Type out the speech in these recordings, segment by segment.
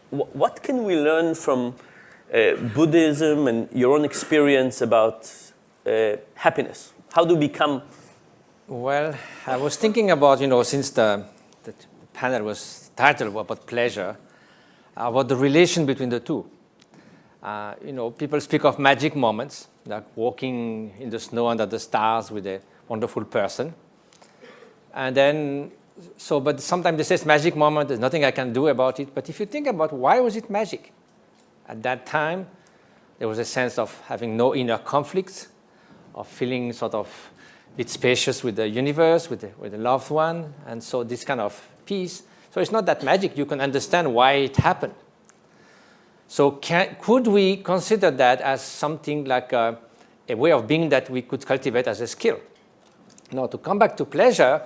what can we learn from Buddhism and your own experience about happiness? How do we become? Well, I was thinking about, since the panel was titled about pleasure, about the relation between the two. People speak of magic moments, like walking in the snow under the stars with a wonderful person. And then, but sometimes they say it's magic moment, there's nothing I can do about it. But if you think about why was it magic? At that time, there was a sense of having no inner conflicts, of feeling sort of a bit spacious with the universe, with the loved one, and so this kind of peace. So it's not that magic. You can understand why it happened. So could we consider that as something like a way of being that we could cultivate as a skill? Now, to come back to pleasure,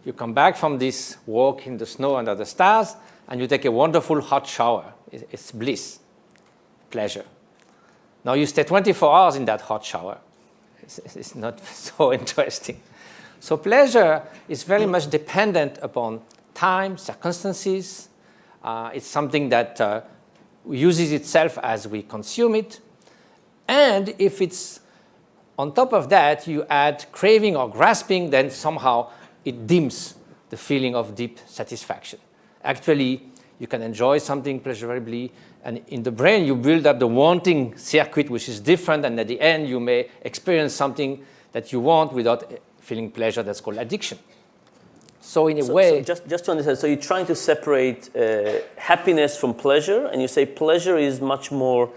you come back from this walk in the snow under the stars, and you take a wonderful hot shower. It's bliss, pleasure. Now, you stay 24 hours in that hot shower. It's not so interesting. So pleasure is very much dependent upon time, circumstances. It's something that uses itself as we consume it. And if it's on top of that, you add craving or grasping, then somehow it dims the feeling of deep satisfaction. Actually, you can enjoy something pleasurably, and in the brain, you build up the wanting circuit, which is different, and at the end, you may experience something that you want without feeling pleasure. That's called addiction. So in a way... So just to understand, so you're trying to separate happiness from pleasure, and you say pleasure is much more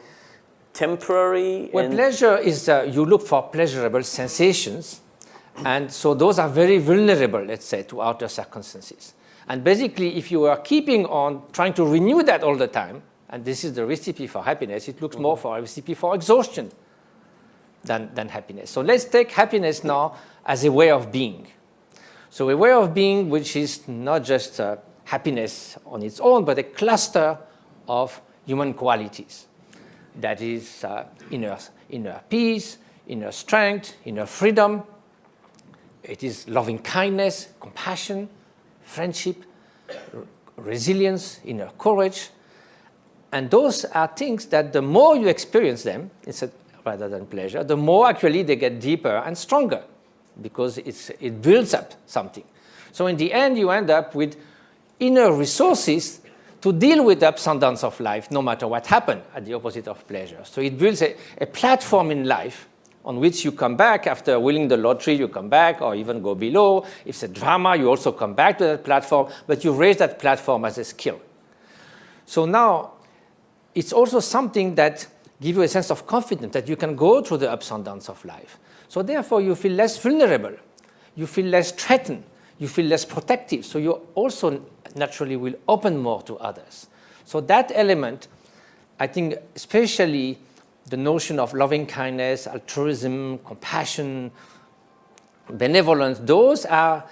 temporary? Well, pleasure is, you look for pleasurable sensations, and so those are very vulnerable, let's say, to outer circumstances. And basically, if you are keeping on trying to renew that all the time, and this is the recipe for happiness, it looks more for a recipe for exhaustion than happiness. So let's take happiness now as a way of being. So a way of being which is not just happiness on its own, but a cluster of human qualities. That is inner peace, inner strength, inner freedom. It is loving kindness, compassion, friendship, resilience, inner courage. And those are things that the more you experience them, rather than pleasure, the more actually they get deeper and stronger, because it builds up something. So in the end, you end up with inner resources to deal with the ups and downs of life, no matter what happened, at the opposite of pleasure. So it builds a platform in life on which you come back. After winning the lottery, you come back, or even go below. If it's a drama, you also come back to that platform, but you raise that platform as a skill. So now, it's also something that gives you a sense of confidence that you can go through the ups and downs of life. So therefore, you feel less vulnerable. You feel less threatened. You feel less protective. So you also naturally will open more to others. So that element, I think, especially the notion of loving kindness, altruism, compassion, benevolence, those are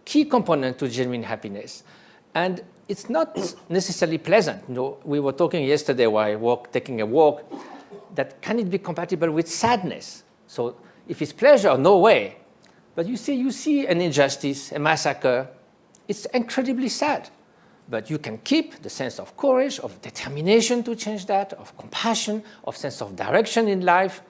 key components to genuine happiness. And it's not necessarily pleasant. We were talking yesterday while taking a walk, that can it be compatible with sadness? So if it's pleasure, no way. But you see an injustice, a massacre, it's incredibly sad. But you can keep the sense of courage, of determination to change that, of compassion, of sense of direction in life.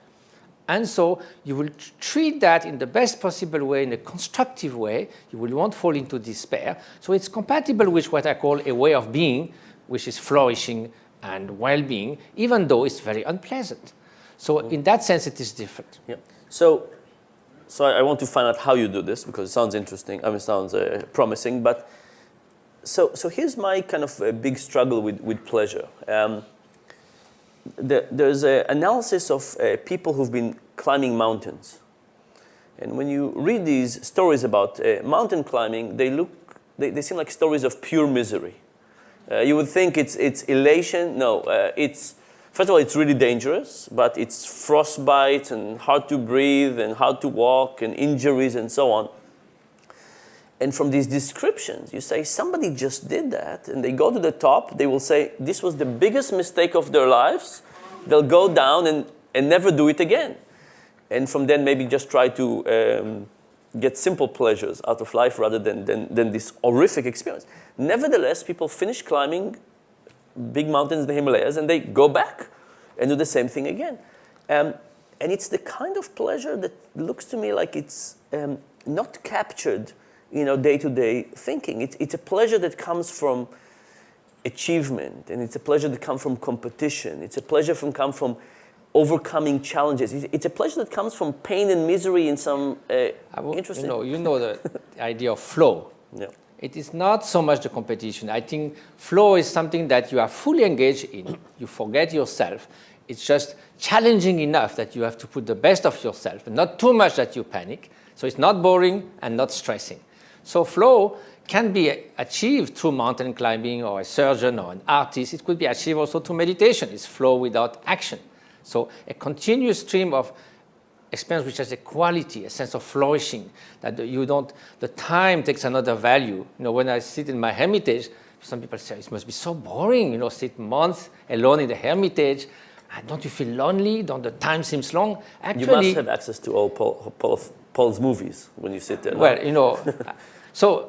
And so you will treat that in the best possible way, in a constructive way. You will not fall into despair. So it's compatible with what I call a way of being, which is flourishing and well-being, even though it's very unpleasant. So in that sense, it is different. Yeah. So I want to find out how you do this, because it sounds interesting. I mean, it sounds promising. But so here's my kind of big struggle with pleasure. There's an analysis of people who've been climbing mountains. And when you read these stories about mountain climbing, they seem like stories of pure misery. You would think it's elation. No, first of all, it's really dangerous, but it's frostbite and hard to breathe and hard to walk and injuries and so on. And from these descriptions, you say somebody just did that, and they go to the top. They will say this was the biggest mistake of their lives. They'll go down and never do it again. And from then maybe just try to get simple pleasures out of life rather than this horrific experience. Nevertheless, people finish climbing big mountains in the Himalayas, and they go back and do the same thing again. And it's the kind of pleasure that looks to me like it's not captured in our day-to-day thinking. It's a pleasure that comes from achievement, and it's a pleasure that comes from competition. It's a pleasure that comes from overcoming challenges. It's a pleasure that comes from pain and misery in some interesting... You know the idea of flow. Yeah. It is not so much the competition. I think flow is something that you are fully engaged in. You forget yourself. It's just challenging enough that you have to put the best of yourself, and not too much that you panic. So it's not boring and not stressing. So flow can be achieved through mountain climbing, or a surgeon or an artist. It could be achieved also through meditation. It's flow without action. So a continuous stream of experience which has a quality, a sense of flourishing, that the time takes another value. When I sit in my hermitage, some people say, it must be so boring, sit months alone in the hermitage. Don't you feel lonely? Don't the time seems long? Actually, you must have access to all Paul's movies when you sit there. Well,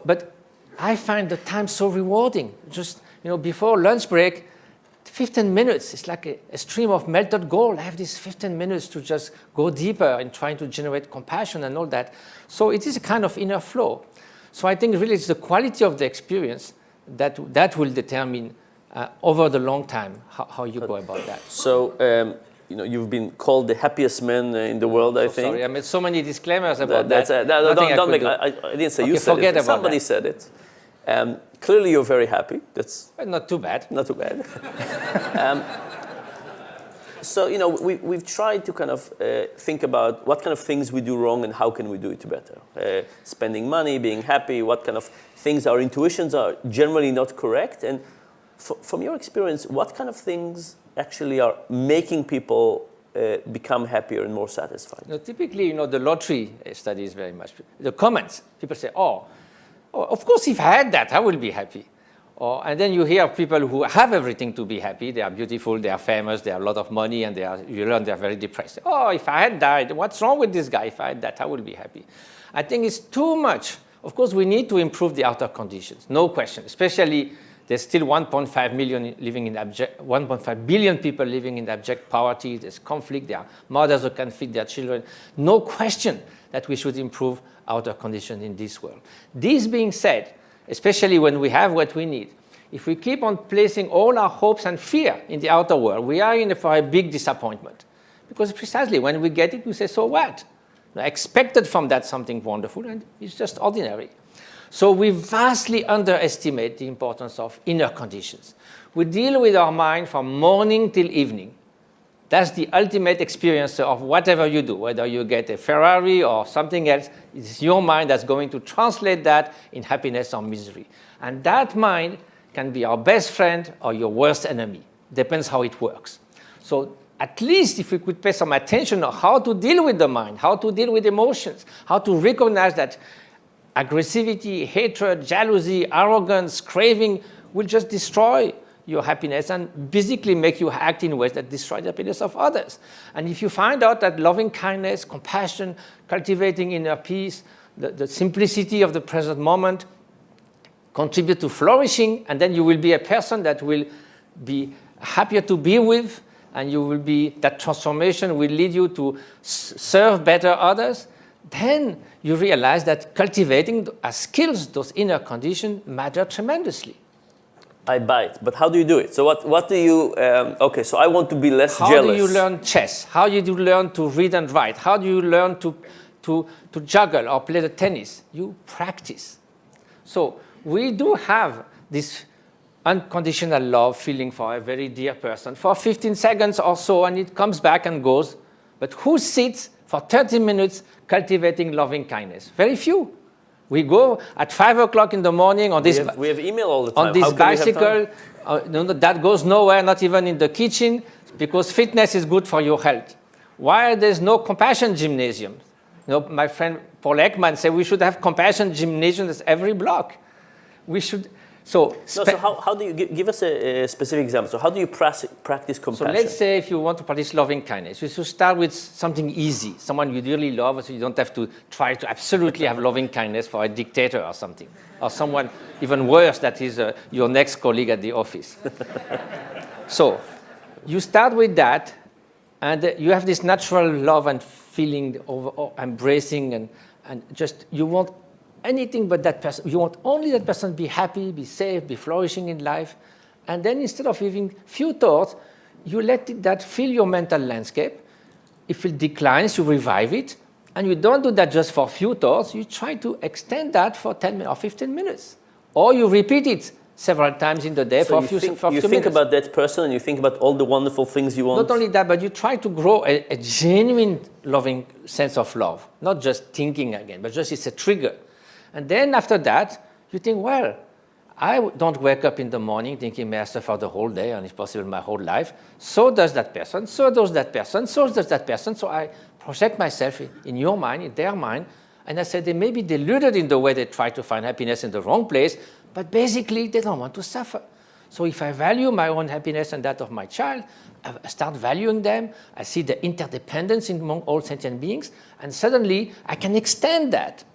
but I find the time so rewarding. Just, before lunch break, 15 minutes, it's like a stream of melted gold. I have these 15 minutes to just go deeper in trying to generate compassion and all that. So it is a kind of inner flow. So I think really it's the quality of the experience that will determine over the long time how you go about that. So, you've been called the happiest man in the world, I think. Sorry, I made so many disclaimers about that. I didn't say you said it. Somebody that. said it. Clearly, you're very happy. That's not too bad. Not too bad. So, we've tried to kind of think about what kind of things we do wrong and how can we do it better. Spending money, being happy, what kind of things our intuitions are generally not correct. And from your experience, what kind of things actually are making people become happier and more satisfied? Typically, the lottery study is very much. The comments, people say, oh, of course, if I had that, I will be happy. And then you hear people who have everything to be happy. They are beautiful, they are famous, they have a lot of money, and you learn they are very depressed. Oh, if I had that, what's wrong with this guy? If I had that, I will be happy. I think it's too much. Of course, we need to improve the outer conditions, no question. Especially, there's still 1.5 billion people living in abject poverty. There's conflict. There are mothers who can't feed their children. No question that we should improve outer conditions in this world. This being said, especially when we have what we need, if we keep on placing all our hopes and fear in the outer world, we are in for a big disappointment. Because precisely when we get it, we say, so what? I expected from that something wonderful, and it's just ordinary. So we vastly underestimate the importance of inner conditions. We deal with our mind from morning till evening. That's the ultimate experience of whatever you do, whether you get a Ferrari or something else. It's your mind that's going to translate that in happiness or misery. And that mind can be our best friend or your worst enemy. Depends how it works. So at least if we could pay some attention on how to deal with the mind, how to deal with emotions, how to recognize that aggressivity, hatred, jealousy, arrogance, craving will just destroy your happiness and basically make you act in ways that destroy the happiness of others. And if you find out that loving kindness, compassion, cultivating inner peace, the simplicity of the present moment contribute to flourishing, and then you will be a person that will be happier to be with, and you will be, that transformation will lead you to serve better others, then you realize that cultivating as skills those inner conditions matter tremendously. I buy it, but how do you do it? So what do you, okay, so I want to be less jealous. How do you learn chess? How do you learn to read and write? How do you learn to juggle or play the tennis? You practice. So we do have this unconditional love feeling for a very dear person for 15 seconds or so, and it comes back and goes. But who sits for 30 minutes cultivating loving kindness? Very few. We go at 5 o'clock in the morning on this. We have email all the time. On this bicycle, that goes nowhere, not even in the kitchen, because fitness is good for your health. Why there's no compassion gymnasium? My friend Paul Ekman said we should have compassion gymnasiums every block. We should. So, No, so how do you give us a specific example? So how do you practice compassion? so let's say if you want to practice loving kindness, you should start with something easy, someone you really love, so you don't have to try to absolutely have loving kindness for a dictator or something, or someone even worse that is your next colleague at the office. So you start with that, and you have this natural love and feeling of embracing, and just you want anything but that person. You want only that person be happy, be safe, be flourishing in life. And then instead of having few thoughts, you let that fill your mental landscape. If it declines, you revive it. And you don't do that just for few thoughts. You try to extend that for 10 minutes or 15 minutes. Or you repeat it several times in the day so for a few minutes. You think about that person and you think about all the wonderful things you want. Not only that, but you try to grow a genuine loving sense of love. Not just thinking again, but just it's a trigger. And then after that, you think, well, I don't wake up in the morning thinking, may I suffer the whole day, and if possible, my whole life. So does that person, so does that person, so does that person. So I project myself in your mind, in their mind, and I say they may be deluded in the way they try to find happiness in the wrong place, but basically they don't want to suffer. So if I value my own happiness and that of my child, I start valuing them, I see the interdependence among all sentient beings, and suddenly I can extend that.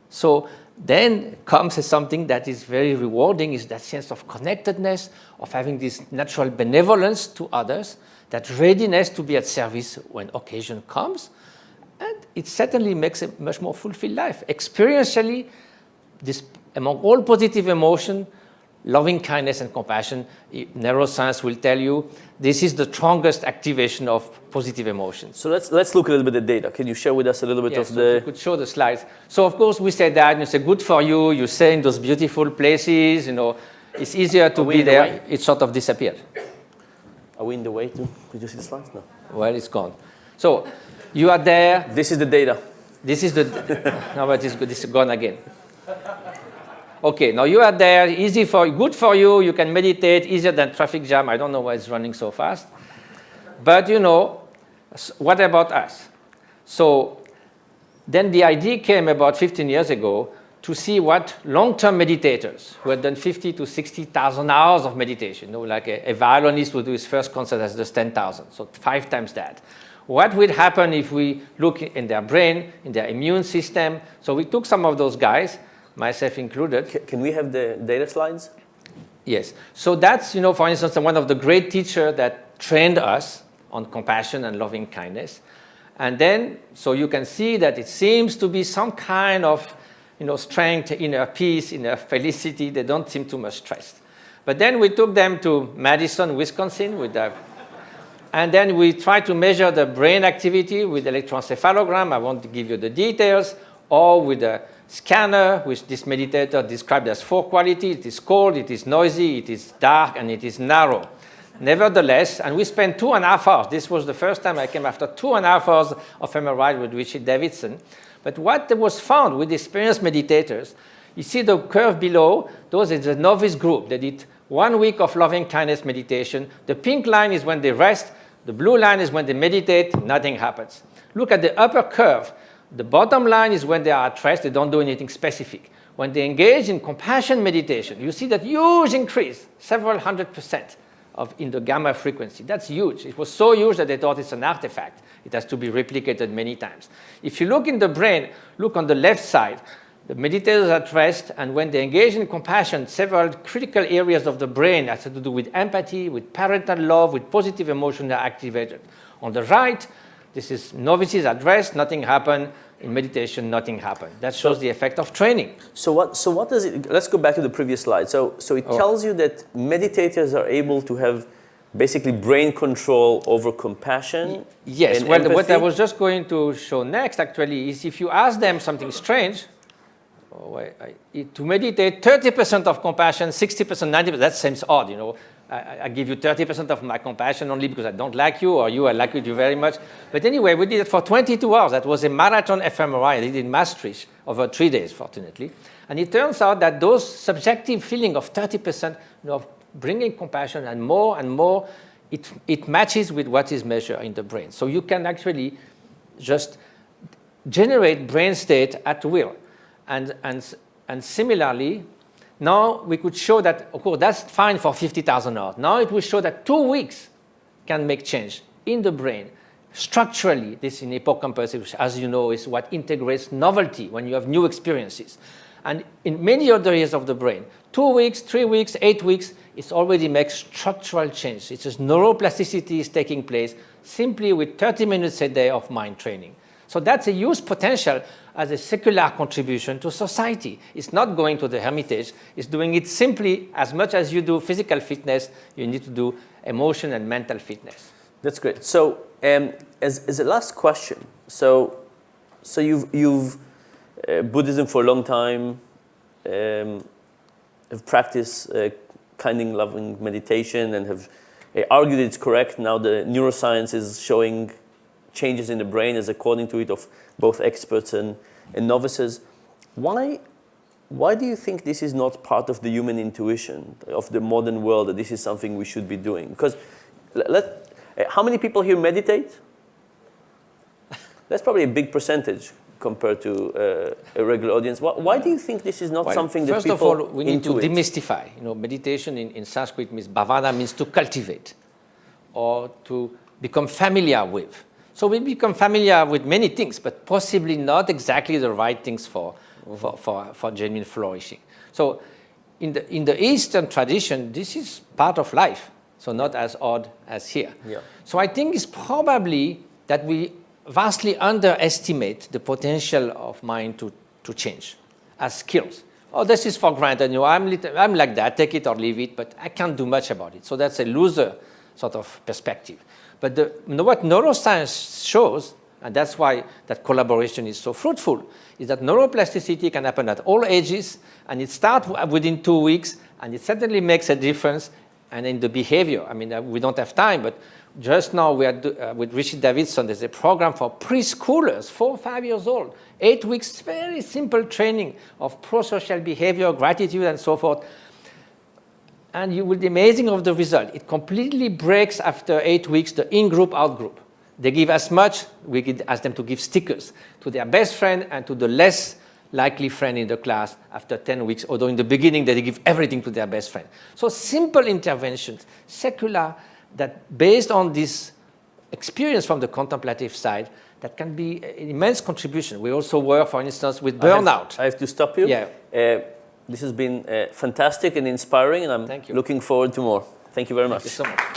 So then comes something that is very rewarding, is that sense of connectedness, of having this natural benevolence to others, that readiness to be at service when occasion comes. And it certainly makes a much more fulfilled life. Experientially, this, among all positive emotion, loving kindness and compassion, neuroscience will tell you, this is the strongest activation of positive emotions. So let's look a little bit at data. Can you share with us a little bit of so the... if you could show the slides. So of course we say that, and you say good for you, you say in those beautiful places, it's easier to be there. It sort of disappeared. Are we in the way too? Did you see the slides? No. Well, it's gone. So you are there. This is the data. This is the, no, but this is gone again. Okay, now you are there, good for you, you can meditate, easier than traffic jam. I don't know why it's running so fast. But what about us? So then the idea came about 15 years ago to see what long-term meditators who had done 50 to 60,000 hours of meditation, like a violinist would do his first concert has just 10,000, so 5 times that. What would happen if we look in their brain, in their immune system? So we took some of those guys, myself included. Can we have the data slides? Yes. So that's, for instance, one of the great teachers that trained us on compassion and loving kindness. And then, so you can see that it seems to be some kind of, strength, inner peace, inner felicity. They don't seem too much stressed. But then we took them to Madison, Wisconsin, and then we tried to measure the brain activity with electroencephalogram. I won't give you the details, or with a scanner, which this meditator described as 4 qualities. It is cold, it is noisy, it is dark, and it is narrow. Nevertheless, and we spent 2.5 hours. This was the first time I came after 2.5 hours of MRI with Richard Davidson. But what was found with experienced meditators, you see the curve below, those is the novice group. They did 1 week of loving kindness meditation. The pink line is when they rest. The blue line is when they meditate, nothing happens. Look at the upper curve. The bottom line is when they are at rest, they don't do anything specific. When they engage in compassion meditation, you see that huge increase, several 100% in the gamma frequency. That's huge. It was so huge that they thought it's an artifact. It has to be replicated many times. If you look in the brain, look on the left side, the meditators are at rest, and when they engage in compassion, several critical areas of the brain has to do with empathy, with parental love, with positive emotion are activated. On the right, this is novices at rest, nothing happened. In meditation, nothing happened. That shows the effect of training. So what does it, let's go back to the previous slide. So it tells you that meditators are able to have basically brain control over compassion. Yes, and well, empathy. what I was just going to show next actually is if you ask them something strange, to meditate 30% of compassion, 60%, 90%, that seems odd, I give you 30% of my compassion only because I don't like you, or I like you very much. But anyway, we did it for 22 hours. That was a marathon fMRI. I did it in Maastricht over 3 days, fortunately. And it turns out that those subjective feeling of 30% of bringing compassion and more, it matches with what is measured in the brain. So you can actually just generate brain state at will. And similarly, Now we could show that, of course, that's fine for 50,000 hours. Now it will show that 2 weeks can make change in the brain. Structurally, this in hippocampus, which, as you know, is what integrates novelty when you have new experiences. And in many other areas of the brain, 2 weeks, 3 weeks, 8 weeks, it already makes structural change. It's just neuroplasticity is taking place simply with 30 minutes a day of mind training. So that's a huge potential as a secular contribution to society. It's not going to the Hermitage. It's doing it simply as much as you do physical fitness, you need to do emotion and mental fitness. That's great. So as a last question, so you've Buddhism for a long time, have practiced kinding, loving meditation, and have argued it's correct. Now the neuroscience is showing changes in the brain, as according to it, of both experts and novices. Why do you think this is not part of the human intuition of the modern world, that this is something we should be doing? Because how many people here meditate? That's probably a big percentage compared to a regular audience. Why do you think this is not something that people First of all, we need to intuit? demystify. Meditation in Sanskrit means bhavana, means to cultivate or to become familiar with. So we become familiar with many things, but possibly not exactly the right things for genuine flourishing. So in the Eastern tradition, this is part of life, so not as odd as here. Yeah. So I think it's probably that we vastly underestimate the potential of mind to change as skills. Oh, this is for granted. I'm like that, take it or leave it, but I can't do much about it. So that's a loser sort of perspective. But what neuroscience shows, and that's why that collaboration is so fruitful, is that neuroplasticity can happen at all ages, and it starts within 2 weeks, and it certainly makes a difference. And in the behavior, I mean, we don't have time, but just now we are with Richard Davidson, there's a program for preschoolers, 4 or 5 years old, 8 weeks, very simple training of pro-social behavior, gratitude, and so forth. And you will be amazing of the result. It completely breaks after 8 weeks the in-group, out-group. They give as much, we could ask them to give stickers to their best friend and to the less likely friend in the class after 10 weeks, although in the beginning they give everything to their best friend. So simple interventions, secular, that based on this experience from the contemplative side, that can be an immense contribution. We also work, for instance, with burnout. I have to stop you. Yeah. This has been fantastic and inspiring, and I'm looking forward to more. Thank you very much. Thank you so much.